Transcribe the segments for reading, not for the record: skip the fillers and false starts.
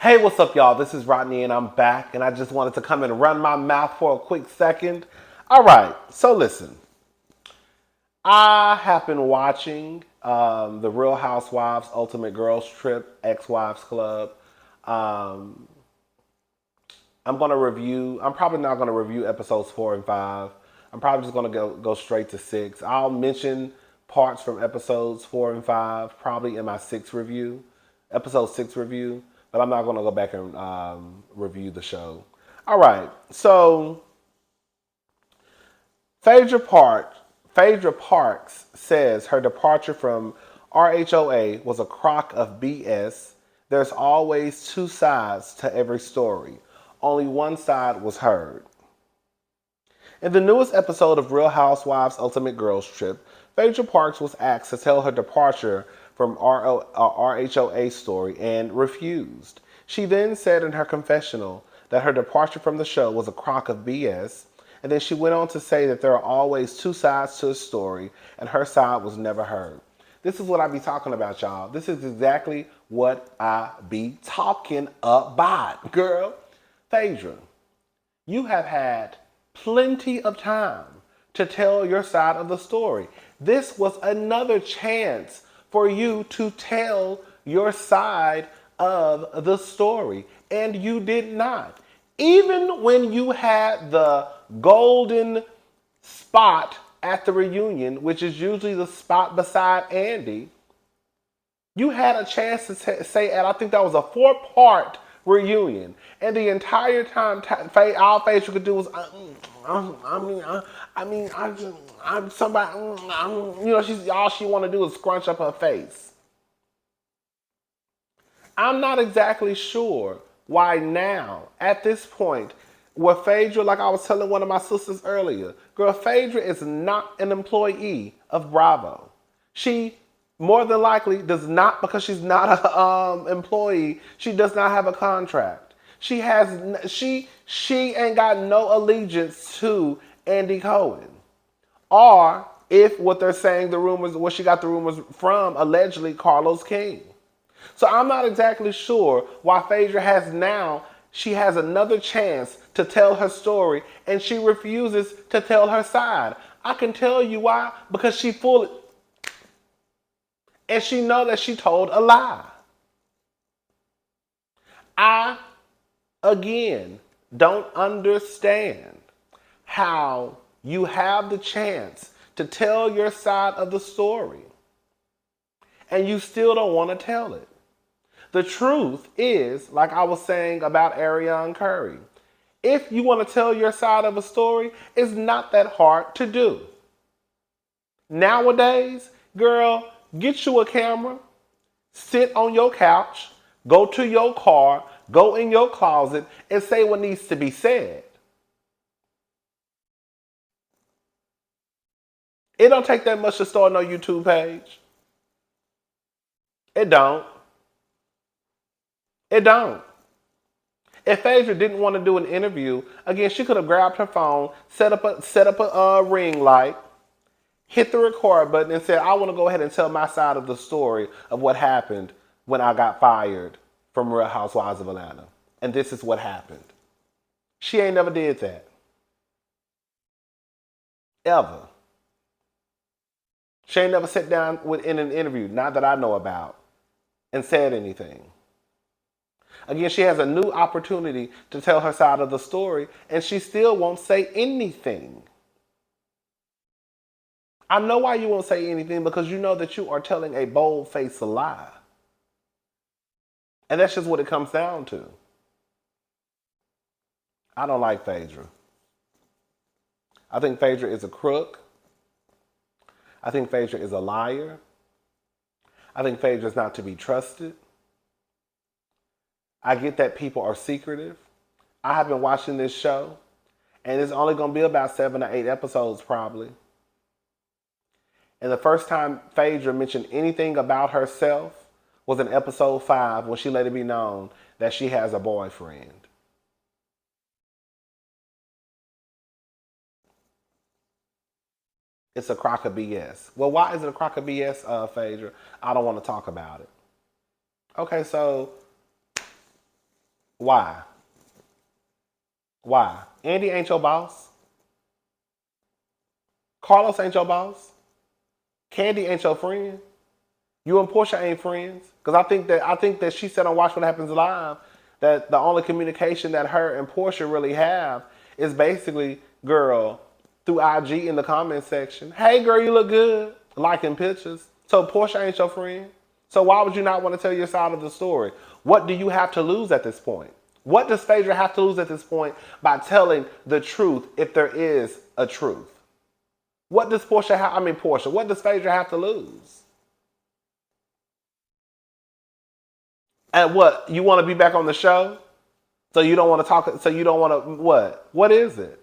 Hey, what's up, y'all? This is Rodney, and I'm back, and I just wanted to come and run my mouth for a quick second. All right, so listen, I have been watching the Real Housewives Ultimate Girls Trip Ex-Wives Club. Um, I'm gonna review. I'm probably not gonna review episodes 4 and 5. I'm probably just gonna go straight to 6. I'll mention parts from episodes 4 and 5 probably in my episode 6 review. But I'm not gonna go back and review the show. All right, so Phaedra Park, Phaedra Parks says her departure from RHOA was a crock of BS. There's always two sides to every story. Only one side was heard. In the newest episode of Real Housewives Ultimate Girls Trip, Phaedra Parks was asked to tell her departure from RHOA story and refused. She then said in her confessional that her departure from the show was a crock of BS, and then she went on to say that there are always two sides to a story, and her side was never heard. This is what I be talking about, y'all. This is exactly what I be talking about, girl. Phaedra, you have had plenty of time to tell your side of the story. This was another chance for you to tell your side of the story, and you did not. Even when you had the golden spot at the reunion, which is usually the spot beside Andy, you had a chance to say, and I think that was a 4-part reunion, and the entire time, all Phaedra could do was, I'm somebody, she's all she want to do is scrunch up her face. I'm not exactly sure why now, at this point, where Phaedra, like I was telling one of my sisters earlier, girl, Phaedra is not an employee of Bravo. She more than likely does not, because she's not an employee, she does not have a contract. She ain't got no allegiance to Andy Cohen. Or if what they're saying, the rumors, where she got the rumors from, allegedly Carlos King. So I'm not exactly sure why Phaedra she has another chance to tell her story, and she refuses to tell her side. I can tell you why, because she fully, and she know that she told a lie. I, again, don't understand how you have the chance to tell your side of the story and you still don't want to tell it. The truth is, like I was saying about Ariane Curry, if you want to tell your side of a story, it's not that hard to do. Nowadays, girl, get you a camera, sit on your couch, go to your car, go in your closet, and say what needs to be said. It don't take that much to start no YouTube page. It don't. It don't. If Phaedra didn't want to do an interview, again, she could have grabbed her phone, set up a ring light, hit the record button, and said, I want to go ahead and tell my side of the story of what happened when I got fired from Real Housewives of Atlanta. And this is what happened. She ain't never did that. Ever. She ain't never sat down in an interview, not that I know about, and said anything. Again, she has a new opportunity to tell her side of the story, and she still won't say anything. I know why you won't say anything, because you know that you are telling a bold-faced lie. And that's just what it comes down to. I don't like Phaedra. I think Phaedra is a crook. I think Phaedra is a liar. I think Phaedra is not to be trusted. I get that people are secretive. I have been watching this show, and it's only going to be about 7 or 8 episodes probably. And the first time Phaedra mentioned anything about herself was in episode 5, when she let it be known that she has a boyfriend. It's a crock of BS. Well, why is it a crock of BS, Phaedra? I don't want to talk about it. Okay, so Why? Why? Andy ain't your boss. Carlos ain't your boss. Candy ain't your friend. You and Portia ain't friends. Because I think that she said on Watch What Happens Live that the only communication that her and Portia really have is basically, girl, through IG in the comment section. Hey girl, you look good. Liking pictures. So Portia ain't your friend. So why would you not want to tell your side of the story? What do you have to lose at this point? What does Phaedra have to lose at this point by telling the truth if there is a truth? What does Portia, what does Phaedra have to lose? And what? You want to be back on the show? So you don't want to talk, so you don't want to, what? What is it?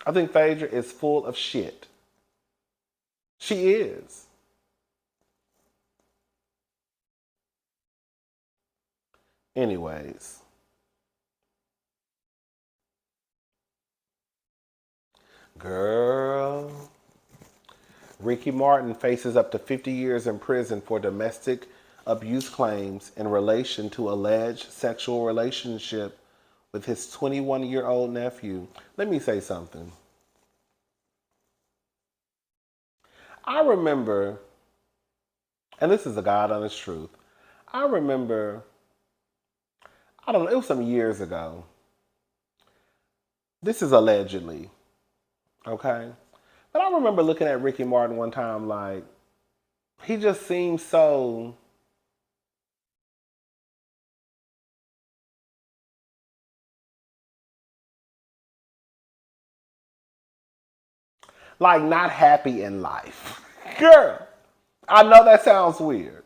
I think Phaedra is full of shit. She is. Anyways, girl. Ricky Martin faces up to 50 years in prison for domestic abuse claims in relation to alleged sexual relationship with his 21-year-old nephew. Let me say something. I remember, and this is a God honest truth, I remember, I don't know, it was some years ago. This is allegedly, okay? But I remember looking at Ricky Martin one time like, he just seemed so, like, not happy in life. Girl, I know that sounds weird.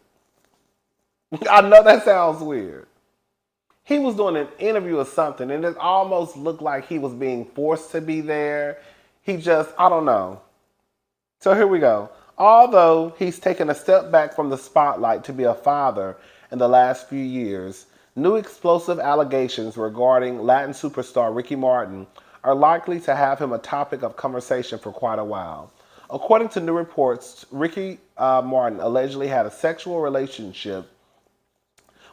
I know that sounds weird. He was doing an interview or something, and it almost looked like he was being forced to be there. He just, I don't know. So here we go. Although he's taken a step back from the spotlight to be a father in the last few years, new explosive allegations regarding Latin superstar Ricky Martin are likely to have him a topic of conversation for quite a while. According to new reports, Ricky Martin allegedly had a sexual relationship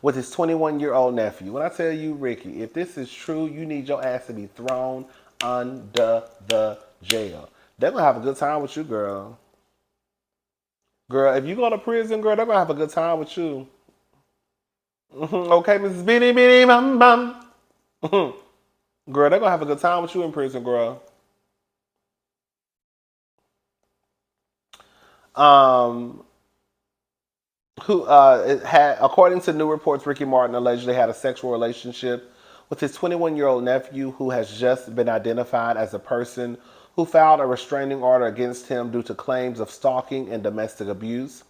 with his 21-year-old nephew. When I tell you, Ricky, if this is true, you need your ass to be thrown under the jail. They're going to have a good time with you, girl. Girl, if you go to prison, girl, they're going to have a good time with you. Okay, Mrs. Bitty Bitty Bum Bum. Girl, they're going to have a good time with you in prison, girl. Um, according to new reports, Ricky Martin allegedly had a sexual relationship with his 21-year-old nephew, who has just been identified as a person who filed a restraining order against him due to claims of stalking and domestic abuse.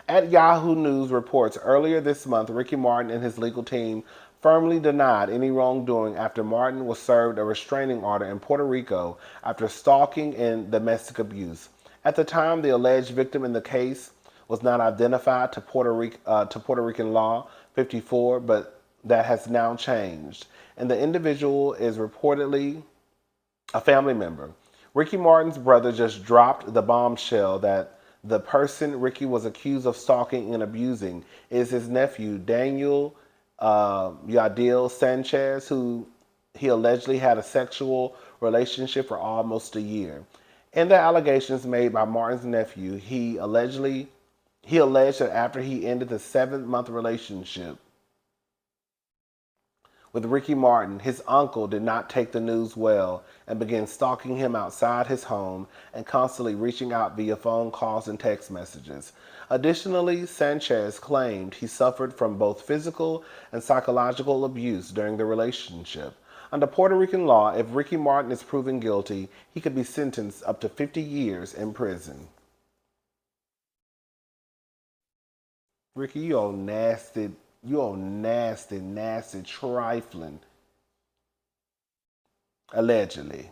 At Yahoo News reports earlier this month, Ricky Martin and his legal team firmly denied any wrongdoing after Martin was served a restraining order in Puerto Rico after stalking and domestic abuse. At the time, the alleged victim in the case was not identified to Puerto Rican law 54, but that has now changed. And the individual is reportedly a family member. Ricky Martin's brother just dropped the bombshell that the person Ricky was accused of stalking and abusing is his nephew, Daniel Yadil Sanchez, who he allegedly had a sexual relationship for almost a year. In the allegations made by Martin's nephew, he alleged that after he ended the 7-month relationship with Ricky Martin, his uncle did not take the news well and began stalking him outside his home and constantly reaching out via phone calls and text messages. Additionally, Sanchez claimed he suffered from both physical and psychological abuse during the relationship. Under Puerto Rican law, if Ricky Martin is proven guilty, he could be sentenced up to 50 years in prison. Ricky, you old nasty, nasty trifling. Allegedly.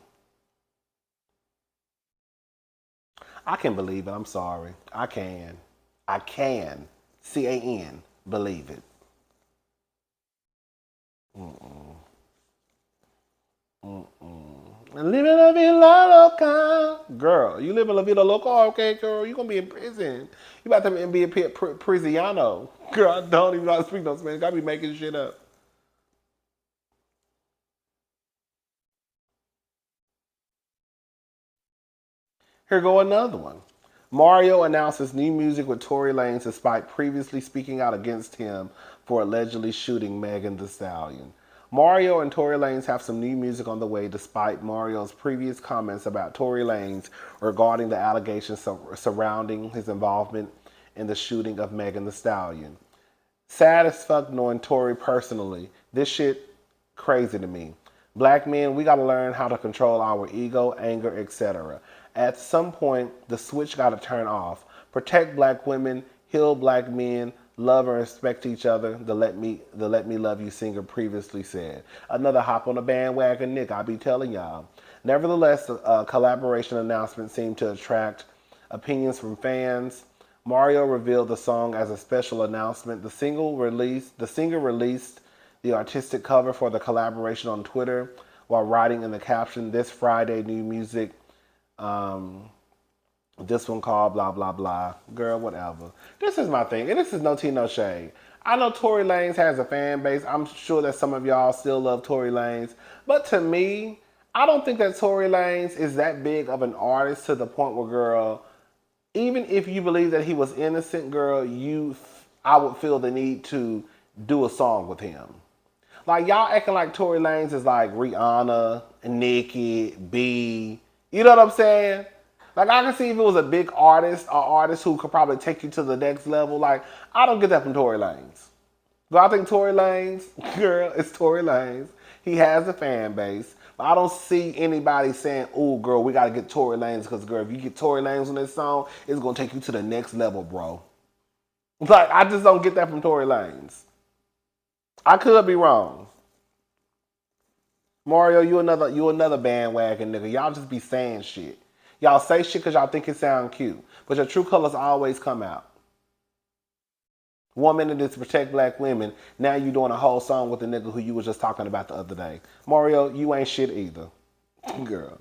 I can believe it. I'm sorry. I can. I can. CAN. Believe it. Mm-mm. Mm-mm. Living la vida loca. Girl, you live in la vida loca? Okay, girl, you gonna be in prison. You about to be a prisiano. Girl, I don't even know how to speak no Spanish. I be making shit up. Here go another one. Mario announces new music with Tory Lanez despite previously speaking out against him for allegedly shooting Megan Thee Stallion. Mario and Tory Lanez have some new music on the way despite Mario's previous comments about Tory Lanez regarding the allegations surrounding his involvement in the shooting of Megan Thee Stallion. Sad as fuck knowing Tory personally. This shit crazy to me. Black men, we gotta learn how to control our ego, anger, etc. At some point, the switch gotta turn off. Protect black women, heal black men, love and respect each other. The Let Me Love You singer previously said. Another hop on the bandwagon, Nick. I be telling y'all. Nevertheless, the collaboration announcement seemed to attract opinions from fans. Mario revealed the song as a special announcement. The singer released the artistic cover for the collaboration on Twitter while writing in the caption, "This Friday, new music. Um, this one called blah blah blah." Girl, whatever. This is my thing, and this is no tea, no shade. I know Tory Lanez has a fan base. I'm sure that some of y'all still love Tory Lanez, but to me, I don't think that Tory Lanez is that big of an artist to the point where, girl, even if you believe that he was innocent, girl, I would feel the need to do a song with him. Like y'all acting like Tory Lanez is like Rihanna, Nicki, B. You know what I'm saying? Like I can see if it was a big artist, or artist who could probably take you to the next level. Like I don't get that from Tory Lanez. But I think Tory Lanez, girl, it's Tory Lanez. He has a fan base. But I don't see anybody saying, "Oh, girl, we gotta get Tory Lanez," because, girl, if you get Tory Lanez on this song, it's gonna take you to the next level, bro. Like I just don't get that from Tory Lanez. I could be wrong. Mario, you another bandwagon nigga. Y'all just be saying shit. Y'all say shit because y'all think it sound cute, but your true colors always come out. 1 minute is to protect black women. Now you doing a whole song with the nigga who you was just talking about the other day. Mario, you ain't shit either. Girl.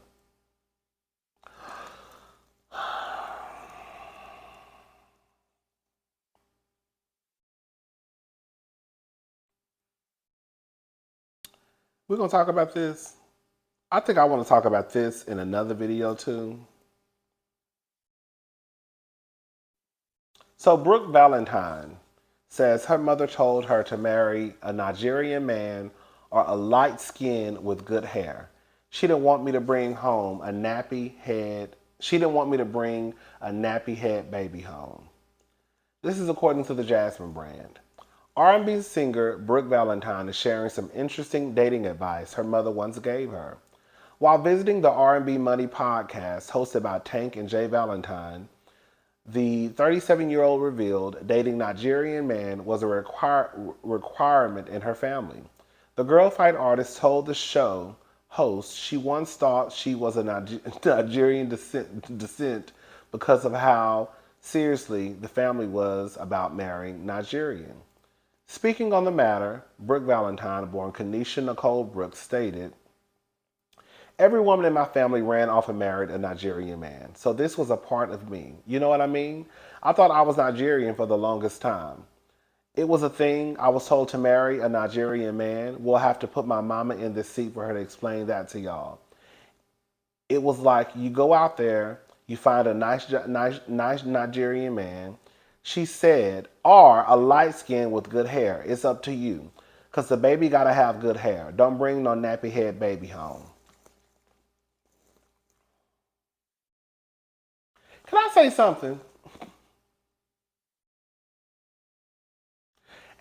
We're gonna talk about this. I think I want to talk about this in another video too. So Brooke Valentine says her mother told her to marry a Nigerian man or a light skin with good hair. She didn't want me to bring home a nappy head. She didn't want me to bring a nappy head baby home. This is according to the Jasmine brand. R&B singer Brooke Valentine is sharing some interesting dating advice her mother once gave her. While visiting the R&B Money podcast hosted by Tank and Jay Valentine, the 37-year-old revealed dating Nigerian man was a requirement in her family. The girl fight artist told the show host she once thought she was a Nigerian descent because of how seriously the family was about marrying Nigerian. Speaking on the matter, Brooke Valentine, born Kenesha Nicole Brooks, stated, "Every woman in my family ran off and married a Nigerian man, so this was a part of me. You know what I mean? I thought I was Nigerian for the longest time. It was a thing. I was told to marry a Nigerian man. We'll have to put my mama in this seat for her to explain that to y'all. It was like you go out there, you find a nice Nigerian man," she said, "or a light skin with good hair. It's up to you. Because the baby got to have good hair. Don't bring no nappy head baby home." Can I say something?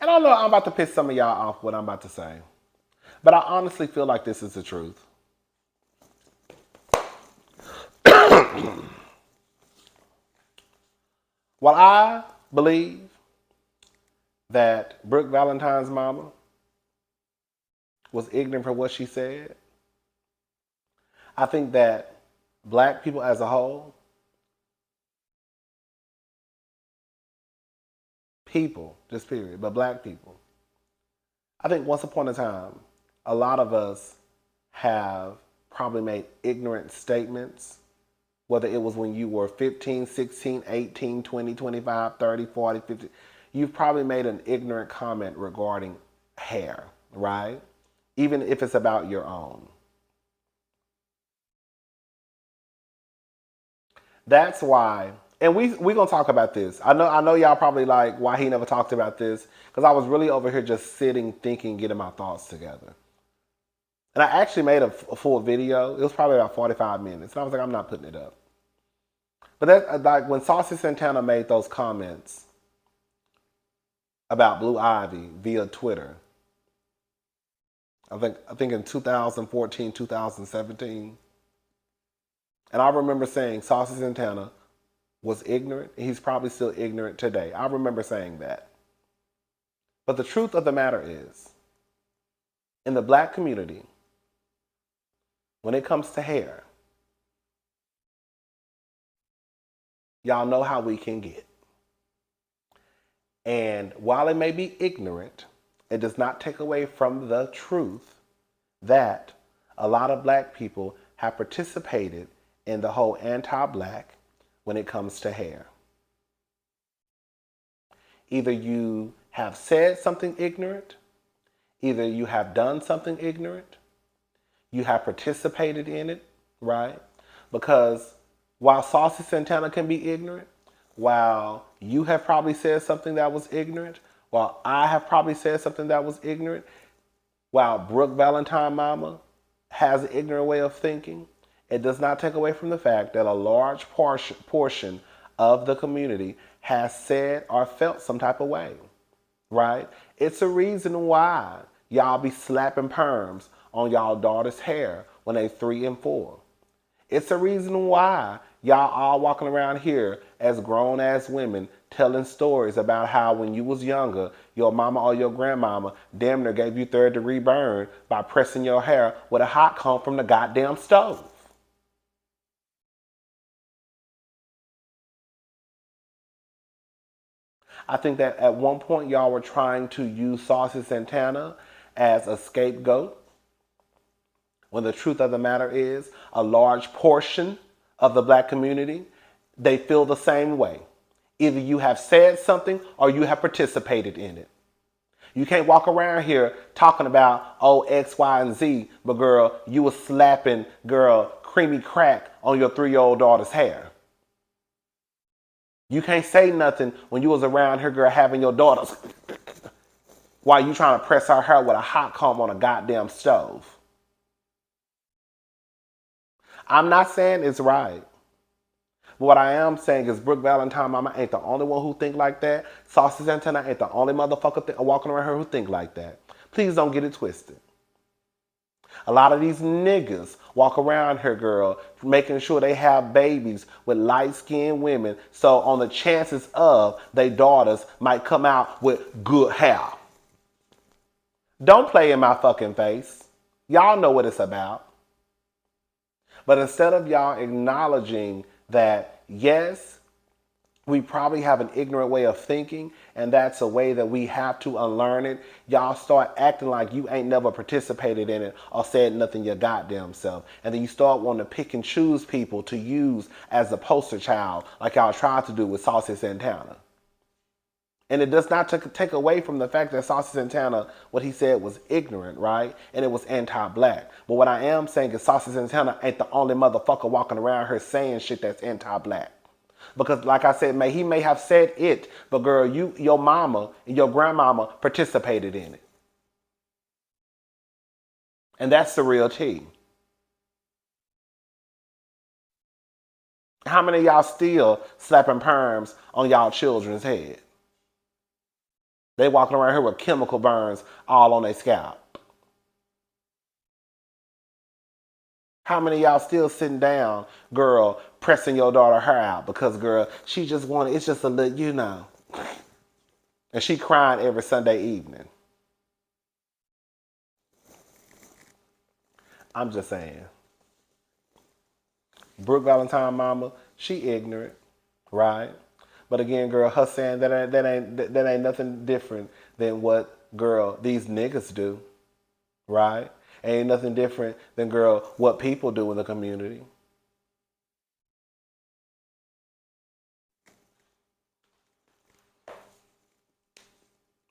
And I know I'm about to piss some of y'all off what I'm about to say, but I honestly feel like this is the truth. While I believe that Brooke Valentine's mama was ignorant for what she said, I think that black people as a whole, people, just period, but black people, I think once upon a time, a lot of us have probably made ignorant statements, whether it was when you were 15, 16, 18, 20, 25, 30, 40, 50. You've probably made an ignorant comment regarding hair, right? Even if it's about your own. That's why, and we gonna talk about this. I know y'all probably like why he never talked about this, because I was really over here just sitting, thinking, getting my thoughts together. And I actually made a full video. It was probably about 45 minutes, and I was like, I'm not putting it up. But that, like when Saucy Santana made those comments about Blue Ivy via Twitter, I think in 2014, 2017. And I remember saying Saucy Santana was ignorant. He's probably still ignorant today. I remember saying that. But the truth of the matter is, in the black community, when it comes to hair, y'all know how we can get. And while it may be ignorant, it does not take away from the truth that a lot of black people have participated in the whole anti-black when it comes to hair. Either you have said something ignorant, either you have done something ignorant, you have participated in it, right? Because while Saucy Santana can be ignorant, while you have probably said something that was ignorant, while I have probably said something that was ignorant, while Brooke Valentine Mama has an ignorant way of thinking, it does not take away from the fact that a large portion of the community has said or felt some type of way, right? It's a reason why y'all be slapping perms on y'all daughter's hair when they 3 and 4. It's a reason why y'all all walking around here as grown-ass women telling stories about how when you was younger, your mama or your grandmama damn near gave you third-degree burn by pressing your hair with a hot comb from the goddamn stove. I think that at one point y'all were trying to use Saucy Santana as a scapegoat, when the truth of the matter is a large portion of the black community, they feel the same way. Either you have said something or you have participated in it. You can't walk around here talking about, oh, X, Y, and Z, but girl, you was slapping, girl, creamy crack on your 3-year-old daughter's hair. You can't say nothing when you was around her, girl, having your daughters while you trying to press her hair with a hot comb on a goddamn stove. I'm not saying it's right. But what I am saying is Brooke Valentine Mama ain't the only one who think like that. Saucy Santana ain't the only motherfucker walking around here who think like that. Please don't get it twisted. A lot of these niggas walk around here, girl, making sure they have babies with light-skinned women, so on the chances of their daughters might come out with good hair. Don't play in my fucking face. Y'all know what it's about. But instead of y'all acknowledging that, yes, we probably have an ignorant way of thinking, and that's a way that we have to unlearn it, y'all start acting like you ain't never participated in it or said nothing your goddamn self. And then you start wanting to pick and choose people to use as a poster child, like y'all tried to do with Saucy Santana. And it does not take away from the fact that Saucy Santana, what he said was ignorant, right? And it was anti-black. But what I am saying is Saucy Santana ain't the only motherfucker walking around here saying shit that's anti-black. Because like I said, he may have said it, but girl, your mama and your grandmama participated in it. And that's the real tea. How many of y'all still slapping perms on y'all children's head? They walking around here with chemical burns all on their scalp. How many of y'all still sitting down, girl, pressing your daughter hair out because, girl, she just wanted, it's just a little, you know. And she crying every Sunday evening. I'm just saying. Brooke Valentine Mama, she ignorant, right? But again, girl, her saying that ain't nothing different than what, girl, these niggas do, right? Ain't nothing different than, girl, what people do in the community.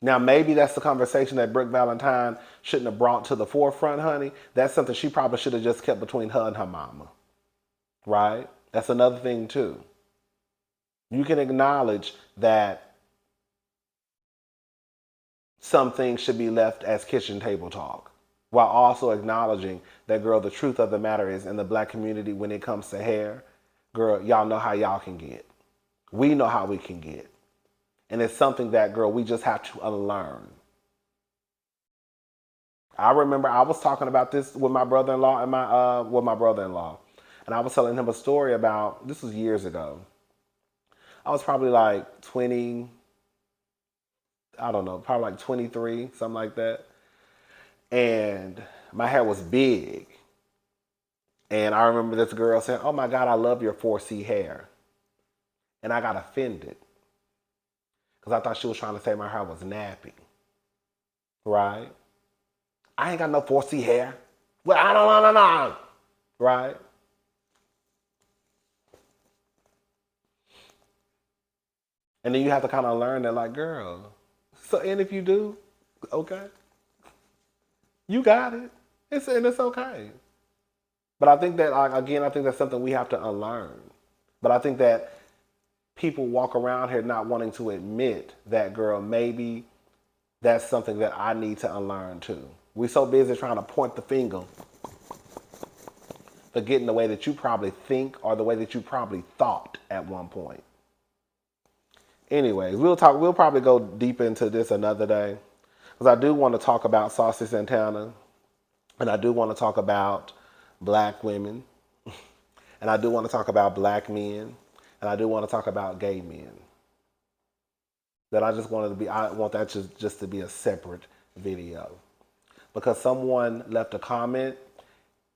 Now, maybe that's the conversation that Brooke Valentine shouldn't have brought to the forefront, honey. That's something she probably should have just kept between her and her mama, right? That's another thing, too. You can acknowledge that some things should be left as kitchen table talk, while also acknowledging that, girl, the truth of the matter is, in the black community, when it comes to hair, girl, y'all know how y'all can get. We know how we can get. And it's something that, girl, we just have to unlearn. I remember I was talking about this with my brother-in-law and I was telling him a story about, this was years ago. I was probably like 20, I don't know, probably like 23, something like that. And my hair was big. And I remember this girl saying, "Oh my God, I love your 4C hair." And I got offended because I thought she was trying to say my hair was nappy. Right? I ain't got no 4C hair. Well, I don't know. Right? And then you have to kind of learn that, like, girl. So, and if you do, okay, you got it. It's okay. But I think that, like, again, I think that's something we have to unlearn. But I think that people walk around here not wanting to admit that, girl, maybe that's something that I need to unlearn too. We're so busy trying to point the finger, forgetting the way that you probably think or the way that you probably thought at one point. Anyways, we'll talk. We'll probably go deep into this another day, because I do want to talk about Saucy Santana, and I do want to talk about black women, and I do want to talk about black men, and I do want to talk about gay men. That I just wanted to be. I want that just to be a separate video, because someone left a comment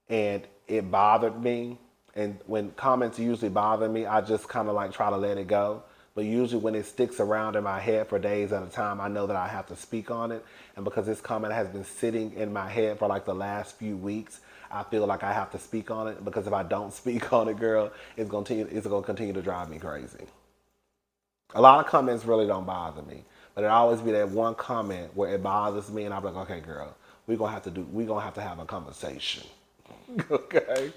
and it bothered me. And when comments usually bother me, I just kind of like try to let it go. But usually when it sticks around in my head for days at a time, I know that I have to speak on it. And because this comment has been sitting in my head for like the last few weeks, I feel like I have to speak on it. Because if I don't speak on it, girl, it's going to continue to drive me crazy. A lot of comments really don't bother me. But it always be that one comment where it bothers me, and I'm like, okay, girl, we're gonna have to have a conversation. Okay?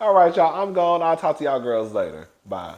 All right, y'all, I'm gone. I'll talk to y'all girls later. Bye.